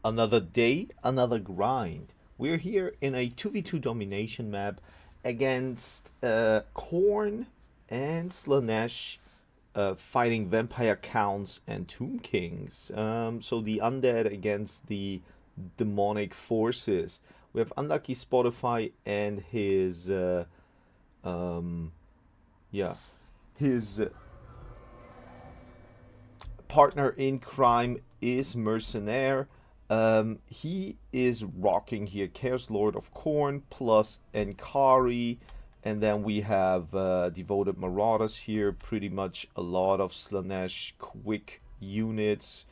Another day, another grind. We're here in a 2v2 domination map against Khorne and Slaanesh, fighting vampire counts and tomb kings. So the undead against the demonic forces. We have Unlucky Spotify and his yeah, his partner in crime is Mercenaire. He is rocking here Chaos Lord of Khorne plus Enkari, and then we have Devoted Marauders here. Pretty much a lot of Slaanesh quick units,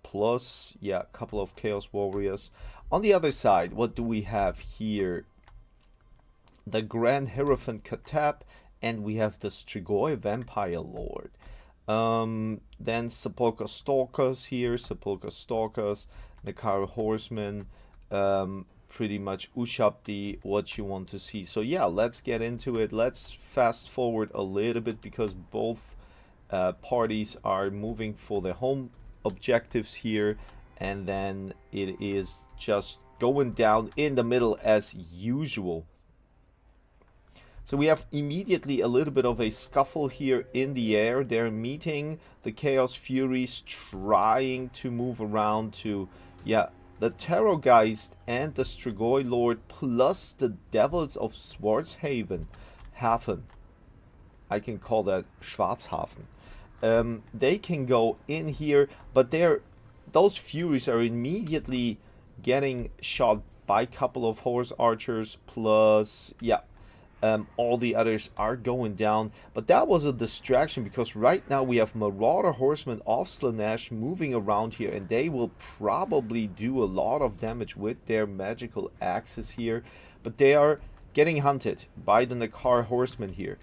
plus a couple of Chaos Warriors. On the other side, what do we have here? The Grand Hierophant Katap, and we have the Strigoi Vampire Lord. Then Sepulchre Stalkers here, Sepulchre Stalkers, Nekara Horsemen, pretty much Ushabti, what you want to see. So yeah, let's get into it. Let's fast forward a little bit because both parties are moving for their home objectives here, and then it is just going down in the middle as usual. So we have immediately a little bit of a scuffle here in the air. They're meeting the Chaos Furies, trying to move around to, the Terrorgeist and the Strigoi Lord, plus the Devils of Swartzhaven. Hafen. I can call that Schwarzhafen. They can go in here, but those Furies are immediately getting shot by a couple of Horse Archers, plus, all the others are going down, but that was a distraction because right now we have Marauder Horsemen of Slaanesh moving around here, and they will probably do a lot of damage with their magical axes here, but they are getting hunted by the Nekar Horsemen here.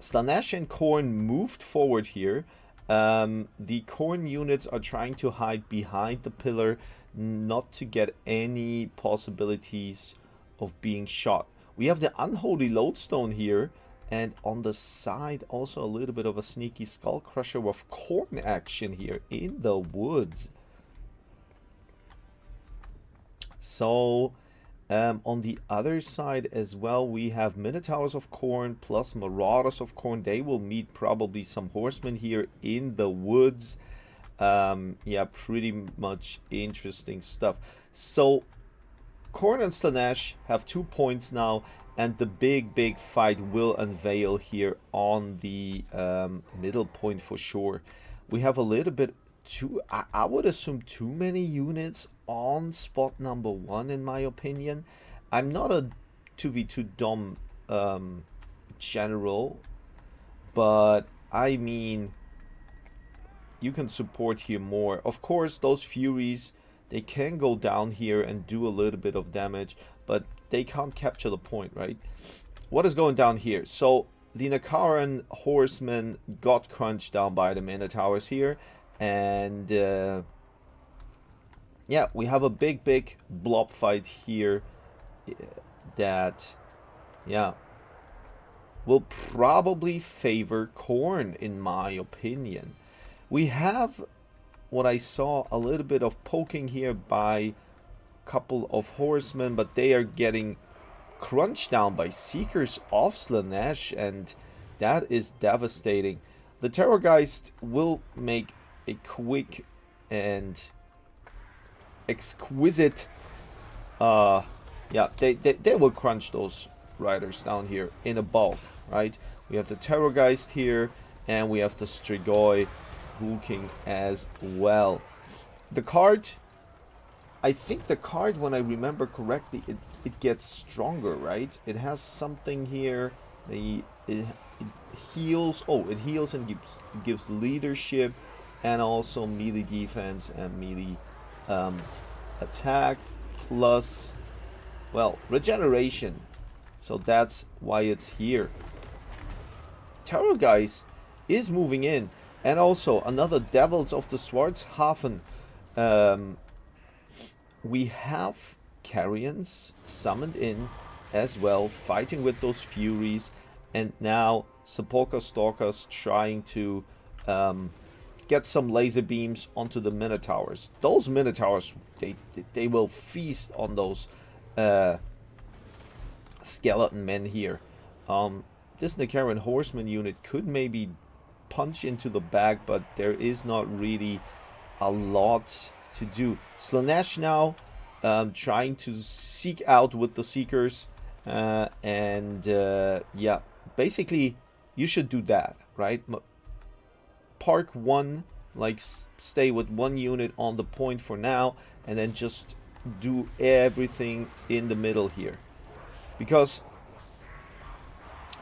Slaanesh and Khorne moved forward here. The Khorne units are trying to hide behind the pillar, not to get any possibilities of being shot. We have the Unholy Lodestone here, and on the side also a little bit of a sneaky Skull Crusher with Khorne action here in the woods. So on the other side as well, we have Minotaurs of Khorne plus Marauders of Khorne. They will meet probably some horsemen here in the woods. Pretty much interesting stuff. So Khorne and Slaanesh have 2 points now, and the big fight will unveil here on the middle point for sure. We have a little bit I would assume too many units on spot number 1 in my opinion. I'm not a 2v2 dom general, but I mean, you can support here more. Of course, those Furies, they can go down here and do a little bit of damage, but they can't capture the point, right? What is going down here? So the Nakaran horsemen got crunched down by the Minotaurs here, and we have a big blob fight here that will probably favor Khorne in my opinion. We have what I saw a little bit of poking here by a couple of horsemen, but they are getting crunched down by Seekers of Slaanesh, and that is devastating. The Terrorgeist will make a quick and exquisite they will crunch those riders down here in a bulk, right? We have the Terrorgeist here, and we have the Strigoi Ghoul King as well. The card, I think the card, when I remember correctly, it gets stronger, right? It has something here. It heals. Oh, it heals and gives leadership, and also melee defense and melee attack, plus, well, regeneration. So that's why it's here. Terrorgeist is moving in. And also another Devils of the Swartzhafen. We have Carrions summoned in as well, fighting with those Furies. And now Sepulchre Stalkers trying to get some laser beams onto the Minotaurs. Those Minotaurs, they will feast on those skeleton men here. This Nicaran horseman unit could maybe punch into the back, but there is not really a lot to do. Slaanesh now trying to seek out with the Seekers, yeah, basically you should do that, right? Park one, like stay with one unit on the point for now, and then just do everything in the middle here, because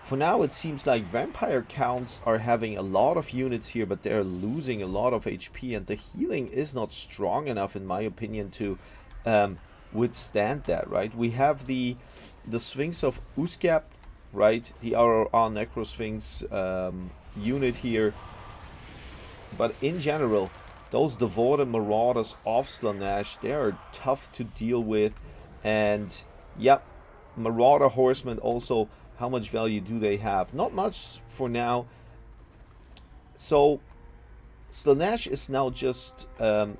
for now it seems like vampire counts are having a lot of units here, but they're losing a lot of HP, and the healing is not strong enough, in my opinion, to withstand that, right? We have the Sphinx of Uskap, right? The RRR Necrosphinx unit here. But in general, those devoted marauders of Slaanesh, they are tough to deal with. And yep, Marauder Horsemen also, how much value do they have? Not much for now. So Slaanesh is now just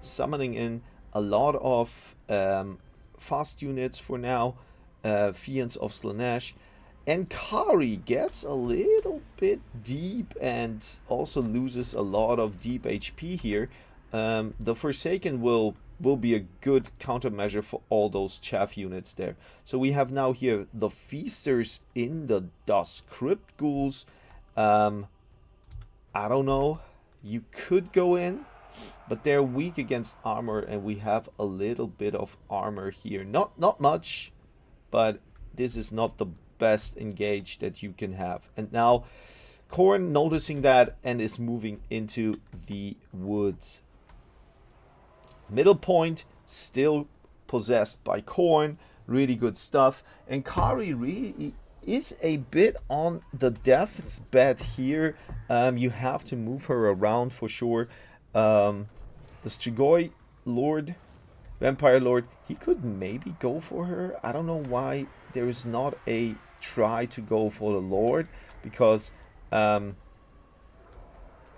summoning in a lot of fast units for now, Fiends of Slaanesh. And Kari gets a little bit deep and also loses a lot of deep HP here. The Forsaken will be a good countermeasure for all those chaff units there. So we have now here the Feasters in the Dusk. Crypt Ghouls, I don't know. You could go in, but they're weak against armor, and we have a little bit of armor here. Not much, but this is not the best engage that you can have. And now Khorne noticing that and is moving into the woods. Middle point still possessed by Khorne. Really good stuff. And Kari really is a bit on the death's bed here. You have to move her around for sure. The Strigoi Lord, Vampire Lord, he could maybe go for her. I don't know why there is not a try to go for the Lord, because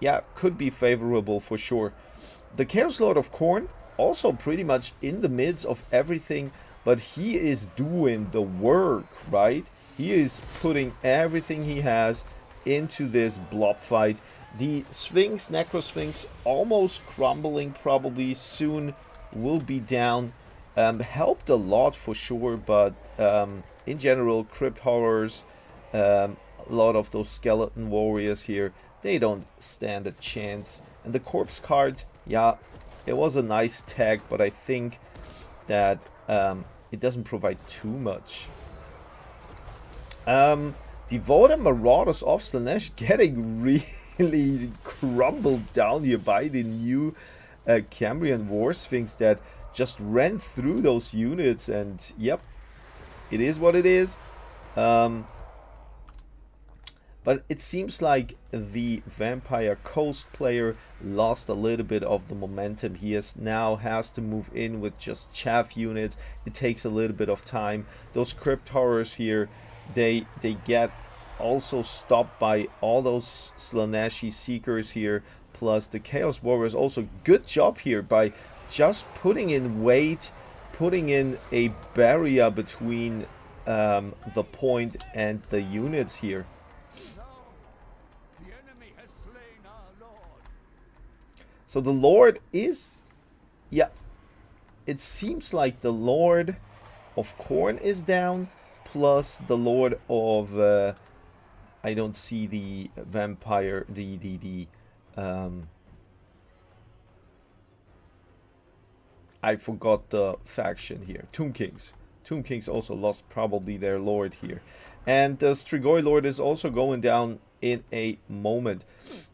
yeah, could be favorable for sure. The Chaos Lord of Khorne also pretty much in the midst of everything, but he is doing the work, right? He is putting everything he has into this blob fight. The Sphinx, Necrosphinx, almost crumbling, probably soon will be down. Helped a lot for sure, but in general, Crypt Horrors, a lot of those skeleton warriors here, they don't stand a chance. And the Corpse card, yeah, it was a nice tag, but I think that it doesn't provide too much. Devoted Marauders of Slaanesh getting really crumbled down here by the new Cambrian War Sphinx that just ran through those units, and yep, it is what it is. But it seems like the Vampire Coast player lost a little bit of the momentum. He now has to move in with just chaff units. It takes a little bit of time. Those Crypt Horrors here, they get also stopped by all those Slaaneshi Seekers here, plus the Chaos Warriors. Also, good job here by just putting in weight, putting in a barrier between the point and the units here. So the Lord is, yeah, it seems like the Lord of Khorne is down, plus the Lord of, I don't see the vampire, I forgot the faction here. Tomb Kings. Tomb Kings also lost probably their Lord here. And the Strigoi Lord is also going down in a moment.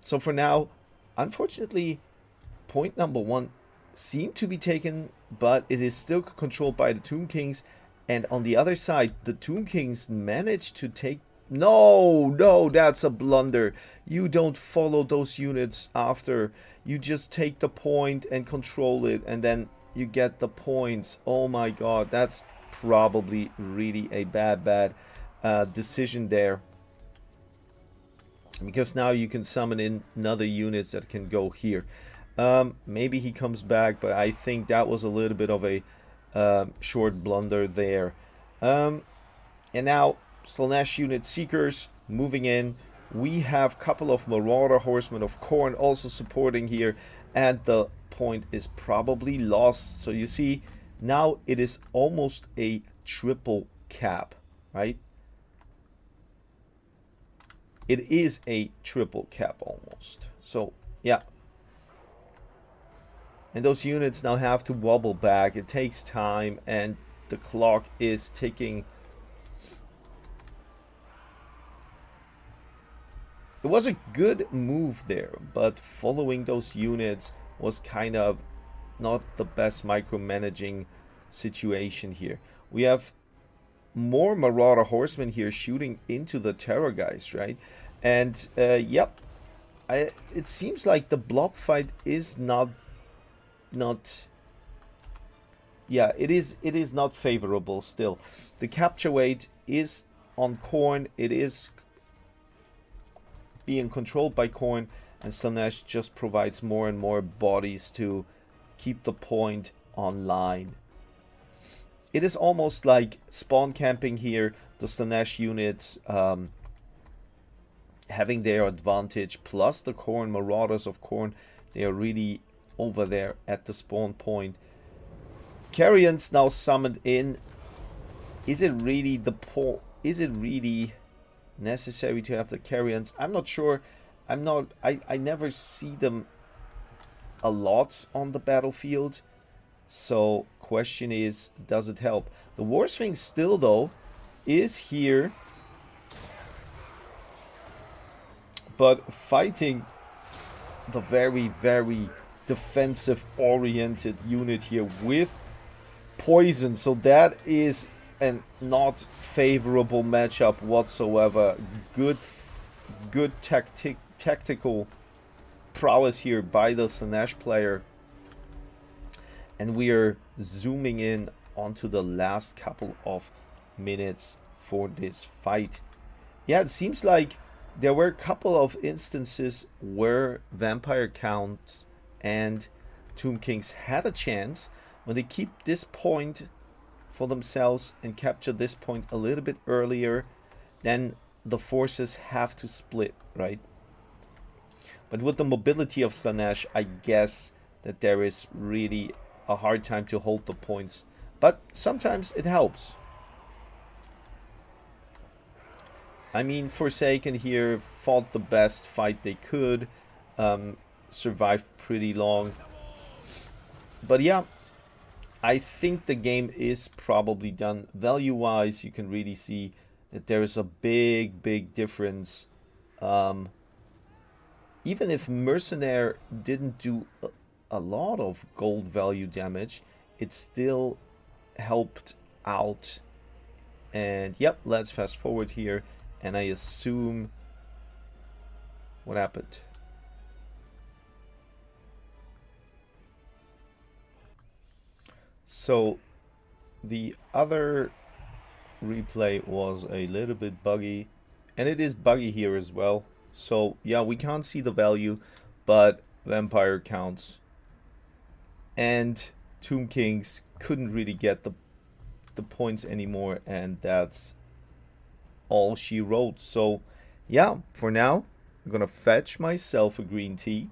So for now, unfortunately, point number one seemed to be taken, but it is still controlled by the Tomb Kings. And on the other side, the Tomb Kings managed to take... No, that's a blunder. You don't follow those units after. You just take the point and control it, and then you get the points. Oh my god, that's probably really a bad decision there. because now you can summon in another units that can go here. Maybe he comes back, but I think that was a little bit of a short blunder there. And now Slaanesh unit Seekers moving in. We have a couple of Marauder Horsemen of Khorne also supporting here, and the point is probably lost. So you see, now it is almost a triple cap, right? It is a triple cap almost. So yeah. And those units now have to wobble back. It takes time, and the clock is ticking. It was a good move there, but following those units was kind of not the best micromanaging situation here. We have more Marauder Horsemen here shooting into the Terror guys, right? And yep, it seems like the blob fight is not yeah, it is not favorable still. The capture weight is on Khorne. It is being controlled by Khorne, and Slaanesh just provides more and more bodies to keep the point online. It is almost like spawn camping here. The Slaanesh units having their advantage, plus the Khorne Marauders of Khorne, they are really over there at the spawn point. Carrions now summoned in. Is it really necessary to have the Carrions? I'm not sure. I never see them a lot on the battlefield. So question is, does it help? The War Sphinx still though is here, but fighting the very, very defensive oriented unit here with poison. So that is a not favorable matchup whatsoever. Good tactical prowess here by the Slaanesh player. And we are zooming in onto the last couple of minutes for this fight. Yeah, it seems like there were a couple of instances where Vampire Counts and Tomb Kings had a chance when they keep this point for themselves and capture this point a little bit earlier. Then the forces have to split, right? But with the mobility of Slaanesh, I guess that there is really a hard time to hold the points. But sometimes it helps. I mean, Forsaken here fought the best fight they could. Survived pretty long. But yeah, I think the game is probably done. Value-wise, you can really see that there is a big difference. Even if Mercenaire didn't do a lot of gold value damage, it still helped out. And yep, let's fast forward here, and I assume what happened. So the other replay was a little bit buggy, and it is buggy here as well. So yeah, we can't see the value, but Vampire Counts and Tomb Kings couldn't really get the points anymore, and that's all she wrote. So yeah, for now I'm gonna fetch myself a green tea,